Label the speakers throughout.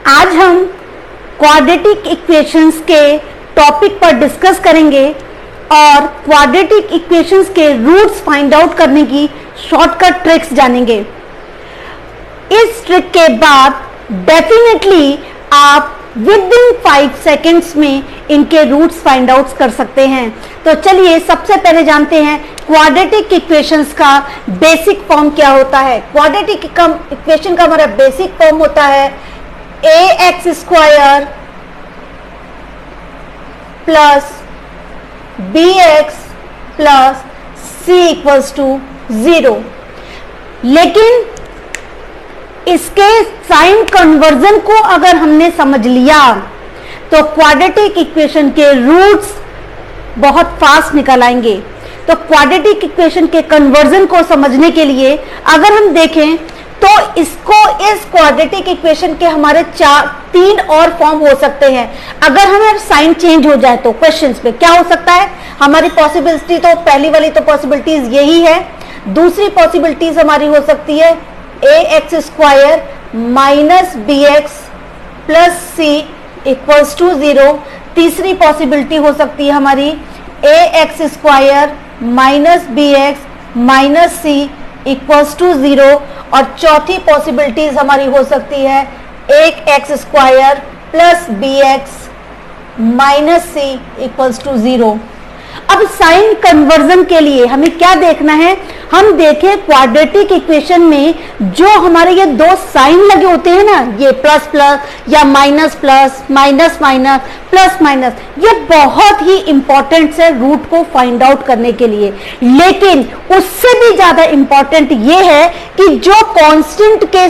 Speaker 1: आज हम quadratic equations के टॉपिक पर डिस्कस करेंगे और क्वाड्रेटिक इक्वेशंस के रूट्स फाइंड आउट करने की शॉर्टकट ट्रिक्स जानेंगे। इस ट्रिक के बाद डेफिनेटली आप विद इन 5 सेकेंड्स में इनके रूट्स फाइंड आउट कर सकते हैं। तो चलिए सबसे पहले जानते हैं क्वाड्रेटिक इक्वेशंस का बेसिक फॉर्म क्या होता है। क्वाड्रेटिक इक्वेशन का हमारा बेसिक फॉर्म होता है ax square plus bx plus c equals to 0। लेकिन इसके साइन कन्वर्जन को अगर हमने समझ लिया तो क्वाड्रेटिक इक्वेशन के रूट्स बहुत फास्ट निकल आएंगे। तो क्वाड्रेटिक इक्वेशन के कन्वर्जन को समझने के लिए अगर हम देखें तो इसको इस क्वाड्रेटिक इक्वेशन के हमारे 3 और फॉर्म हो सकते हैं। अगर हमारा साइन चेंज हो जाए तो क्वेश्चंस में क्या हो सकता है, हमारी पॉसिबिलिटी तो पहली वाली तो पॉसिबिलिटीज यही है। दूसरी पॉसिबिलिटीज हमारी हो सकती है ax square minus bx plus c equals to 0। तीसरी पॉसिबिलिटी हो सकती है हमारी ax square minus bx minus c equals to 0। और चौथी पॉसिबिलिटीज हमारी हो सकती है एक x square plus bx minus c equals to 0। अब साइन कन्वर्जन के लिए हमें क्या देखना है, हम देखें क्वाड्रेटिक इक्वेशन में जो हमारे ये दो साइन लगे होते हैं ना, ये प्लस प्लस या minus plus minus minus plus minus, ये बहुत ही इंपॉर्टेंट है रूट को फाइंड आउट करने के लिए। लेकिन उससे भी ज्यादा इंपॉर्टेंट ये है कि जो कांस्टेंट के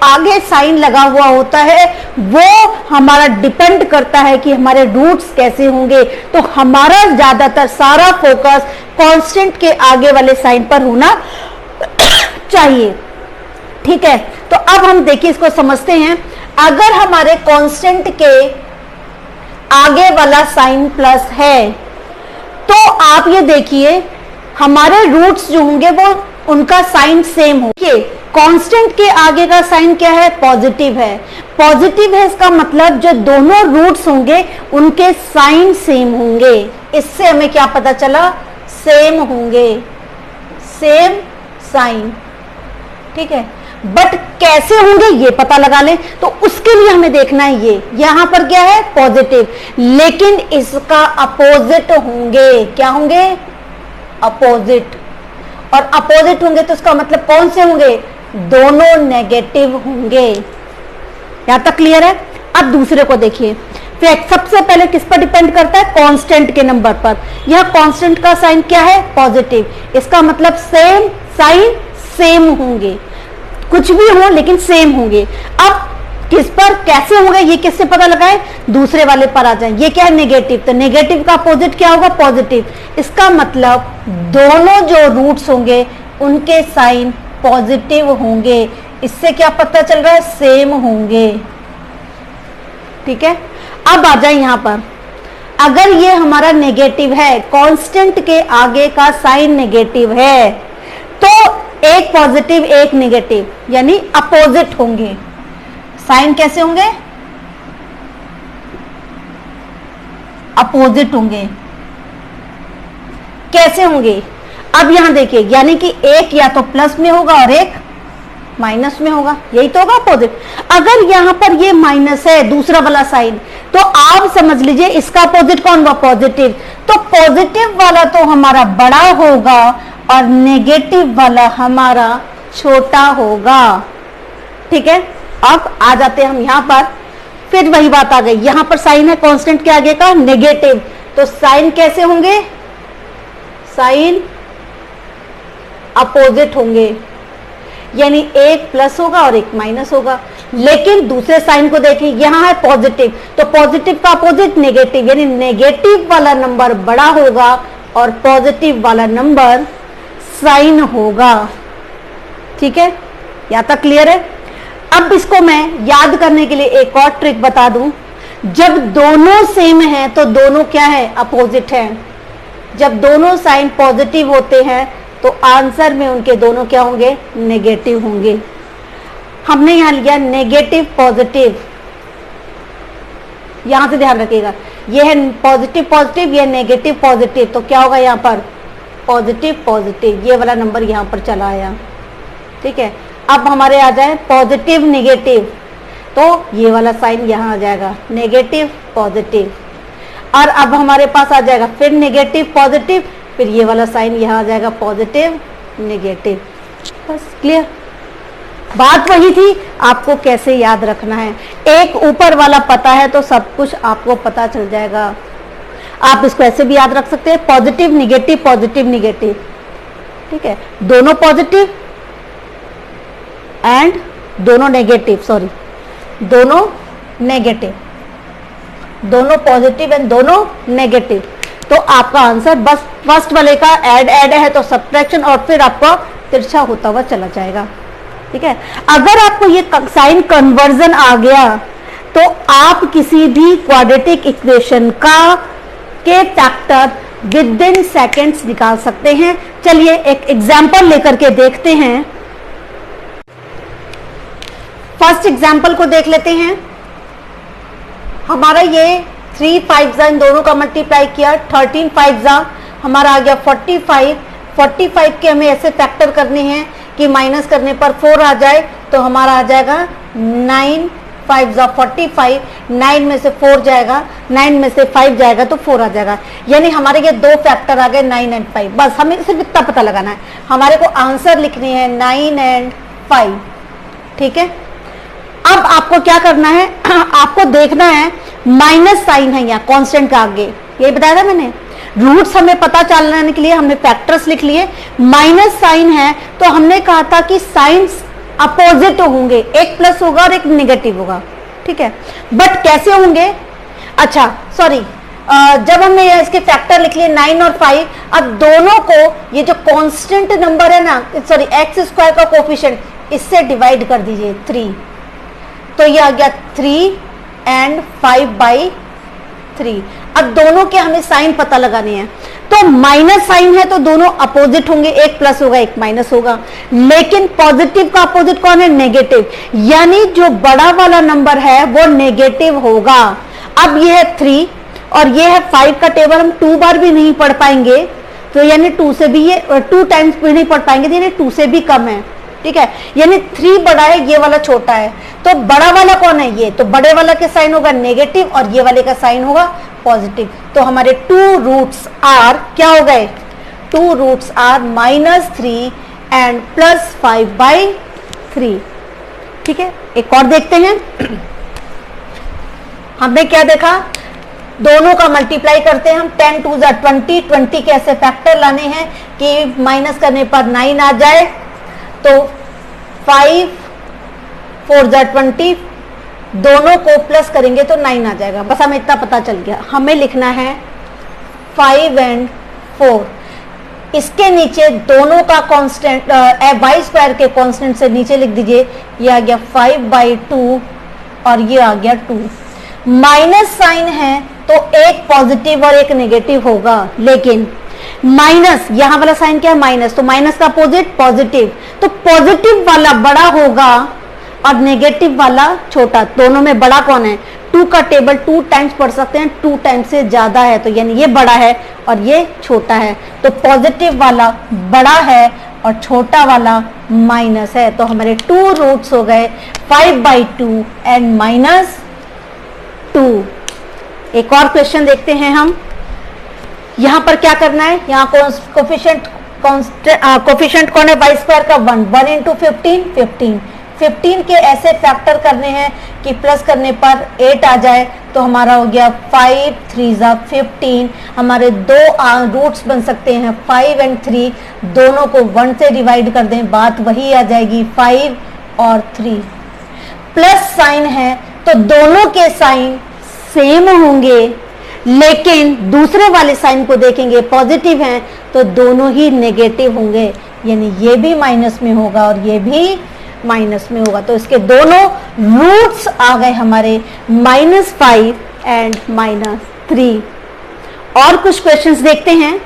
Speaker 1: आगे साइन लगा हुआ होता है वो हमारा डिपेंड करता है कि हमारे रूट्स कैसे होंगे। तो हमारा ज्यादातर सारा फोकस कांस्टेंट के आगे वाले साइन पर होना चाहिए। ठीक है, तो अब हम देखिए इसको समझते हैं। अगर हमारे कांस्टेंट के आगे वाला साइन प्लस है तो आप ये देखिए हमारे रूट्स जो होंगे वो उनका साइन सेम होंगे। कांस्टेंट के आगे का साइन क्या है, पॉजिटिव है। पॉजिटिव है इसका मतलब जो दोनों रूट्स होंगे उनके साइन सेम होंगे। इससे हमें क्या पता चला, सेम होंगे, सेम साइन। ठीक है, बट कैसे होंगे ये पता लगा लें। तो उसके लिए हमें देखना है ये यहां पर क्या है, पॉजिटिव, लेकिन इसका अपोजिट होंगे। क्या होंगे, अपोजिट। और अपोजिट होंगे तो इसका मतलब कौन से होंगे, दोनों नेगेटिव होंगे। यहां तक क्लियर है। अब दूसरे को देखिए, सबसे पहले किस पर डिपेंड करता है, कांस्टेंट के नंबर पर। यह कांस्टेंट का साइन क्या है, पॉजिटिव। इसका मतलब सेम साइन सेम होंगे, कुछ भी हो लेकिन सेम होंगे। अब किस पर कैसे होंगे ये किससे पता लगाए, दूसरे वाले पर आ जाए। ये क्या है, नेगेटिव, तो नेगेटिव का अपोजिट क्या होगा, पॉजिटिव। इसका मतलब दोनों जो रूट्स होंगे उनके साइन पॉजिटिव होंगे। इससे क्या पता चल रहा है, सेम होंगे। ठीक है, अब आ जाए यहां पर, अगर ये हमारा नेगेटिव है, कांस्टेंट के आगे का साइन नेगेटिव है, तो एक पॉजिटिव एक नेगेटिव यानी अपोजिट होंगे। साइन कैसे होंगे, अपोजिट होंगे। कैसे होंगे, अब यहां देखिए, यानी कि एक या तो प्लस में होगा और एक माइनस में होगा, यही तो होगा अपोजिट। अगर यहां पर ये माइनस है दूसरा वाला साइन, तो आप समझ लीजिए इसका अपोजिट कौन हुआ, पॉजिटिव। तो पॉजिटिव वाला तो हमारा बड़ा होगा और नेगेटिव वाला हमारा छोटा होगा। ठीक है, अब आ जाते हैं हम यहां पर, फिर वही बात आ गई। यहां पर साइन है कांस्टेंट के आगे का नेगेटिव, तो साइन कैसे होंगे, साइन अपोजिट होंगे, यानी एक प्लस होगा और एक माइनस होगा। लेकिन दूसरे साइन को देखें, यहां है पॉजिटिव, तो पॉजिटिव का अपोजिट नेगेटिव, यानी नेगेटिव वाला नंबर बड़ा होगा और पॉजिटिव वाला नंबर साइन होगा। ठीक है, यहां तक क्लियर है। अब इसको मैं याद करने के लिए एक और ट्रिक बता दूं। जब दोनों सेम हैं तो दोनों क्या है, अपोजिट हैं। जब दोनों साइन पॉजिटिव होते हैं तो आंसर में उनके दोनों क्या होंगे, नेगेटिव होंगे। हमने यहां लिया नेगेटिव पॉजिटिव, यहां से ध्यान रखिएगा, ये है पॉजिटिव पॉजिटिव, ये नेगेटिव पॉजिटिव, तो क्या होगा यहाँ पर पॉजिटिव पॉजिटिव, ये वाला नंबर यहाँ पर चला आया। ठीक है, अब हमारे आ जाए पॉजिटिव नेगेटिव, तो ये वाला साइन यहाँ आ जाएगा नेगेटिव पॉजिटिव, और अब हमारे पास आ जाएगा फिर नेगेटिव पॉजिटिव, फिर ये वाला साइन यहाँ आ जाएगा पॉजिटिव नेगेटिव। बस क्लियर, बात वही थी, आपको कैसे याद रखना है। एक ऊपर वाला पता है तो सब कुछ आपको पता चल जाएगा। आप इसको ऐसे भी याद रख सकते हैं, पॉजिटिव निगेटिव पॉजिटिव निगेटिव। ठीक है, दोनों पॉजिटिव एंड दोनों नेगेटिव, सॉरी दोनों नेगेटिव, दोनों पॉजिटिव एंड दोनों नेगेटिव। तो आपका आंसर बस फर्स्ट वाले का ऐड है तो सब्ट्रैक्शन, और फिर आपका तिरछा होता हुआ चला जाएगा। ठीक है, अगर आपको ये साइन कन्वर्जन आ गया तो आप किसी भी क्वाड्रेटिक इक्वेशन के फैक्टर विद इन सेकेंड्स निकाल सकते हैं। चलिए एक एग्जाम्पल लेकर के देखते हैं। फर्स्ट एग्जाम्पल को देख लेते हैं। हमारा ये 3 5 इन दोनों का मल्टीप्लाई किया, 13 5 हमारा आ गया 45। 45 के हमें ऐसे फैक्टर करने हैं कि माइनस करने पर 4 आ जाए, तो हमारा आ जाएगा 9 5 45, 9 में से 4 जाएगा, 9 में से 5 जाएगा तो 4 आ जाएगा। यानी हमारे ये दो फैक्टर आ गए 9 एंड 5। बस हमें सिर्फ इतना पता लगाना है, हमारे को आंसर लिखनी है 9 एंड 5। ठीक है, अब आपको क्या करना है, आपको देखना है माइनस साइन है यहाँ कांस्टेंट का आगे, ये बताया था मैंने। रूट्स हमें पता चलने के लिए हमने फैक्टर्स लिख लिए, माइनस साइन है तो हमने कहा था कि साइंस अपोजिट होंगे, एक प्लस होगा और एक नेगेटिव होगा। ठीक है, बट कैसे होंगे, अच्छा सॉरी, जब हमने इसके फैक्टर लिख लिए 9 और 5, अब दोनों को ये जो कांस्टेंट नंबर है ना, सॉरी एक्स स्क्वायर का कोफिशिएंट, इससे डिवाइड कर दीजिए 3, तो ये आ गया 3 एंड 5/3। अब दोनों के हमें साइन पता लगाने हैं, तो माइनस साइन है तो दोनों अपोजिट होंगे, एक प्लस होगा एक माइनस होगा, लेकिन पॉजिटिव का अपोजिट कौन है, नेगेटिव, यानी जो बड़ा वाला नंबर है वो नेगेटिव होगा। अब ये है 3 और ये है 5 का टेबल हम 2 बार भी नहीं पढ़ पाएंगे, तो यानी 2 से भी ये 2 टाइम्स भी नहीं पढ़ पाएंगे, यानी 2 से भी कम है। ठीक है, यानी 3 बड़ा है, ये वाला छोटा है, तो बड़ा वाला कौन है, ये, तो बड़े वाला का साइन होगा नेगेटिव और ये वाले का साइन होगा पॉजिटिव। तो हमारे 2 रूट्स आर क्या हो गए, 2 रूट्स आर -3 एंड +5/3। ठीक है, एक और देखते हैं। हमने क्या देखा, दोनों का मल्टीप्लाई करते हैं हम, 10 2 20, 20 के ऐसे फैक्टर लाने हैं कि माइनस करने पर 9 आ जाए, तो 5 4 20, दोनों को प्लस करेंगे तो 9 आ जाएगा। बस हमें इतना पता चल गया। हमें लिखना है 5 एंड 4, इसके नीचे दोनों का कांस्टेंट y स्क्वायर के कांस्टेंट से नीचे लिख दीजिए, ये आ गया 5/2 और ये आ गया 2। माइनस साइन है तो एक पॉजिटिव और एक नेगेटिव होगा, लेकिन माइनस, यहां वाला साइन क्या है माइनस, तो माइनस का अपोजिट पॉजिटिव, तो पॉजिटिव वाला बड़ा होगा और नेगेटिव वाला छोटा। दोनों में बड़ा कौन है, 2 का टेबल 2 टाइम्स पढ़ सकते हैं, 2 टाइम्स से ज्यादा है, तो यानी ये बड़ा है और ये छोटा है, तो पॉजिटिव वाला बड़ा है और छोटा वाला माइनस है। तो हमारे 2 रूट्स हो गए 5/2 एंड -2। एक और क्वेश्चन देखते हैं हम। यहां पर क्या करना है, यहाँ कोफिशिएंट कौन है, y स्क्वायर का 1 × 15 15, 15 के ऐसे फैक्टर करने हैं कि प्लस करने पर 8 आ जाए, तो हमारा हो गया 5 3 15। हमारे 2 रूट्स बन सकते हैं 5 एंड 3, दोनों को 1 से डिवाइड कर दें, बात वही आ जाएगी 5 और 3। प्लस साइन है तो दोनों के साइन सेम होंगे, लेकिन दूसरे वाले साइन को देखेंगे पॉजिटिव हैं तो दोनों ही नेगेटिव होंगे, यानी ये भी माइनस में होगा और ये भी माइनस में होगा। तो इसके दोनों रूट्स आ गए हमारे -5 एंड -3। और कुछ क्वेश्चंस देखते हैं।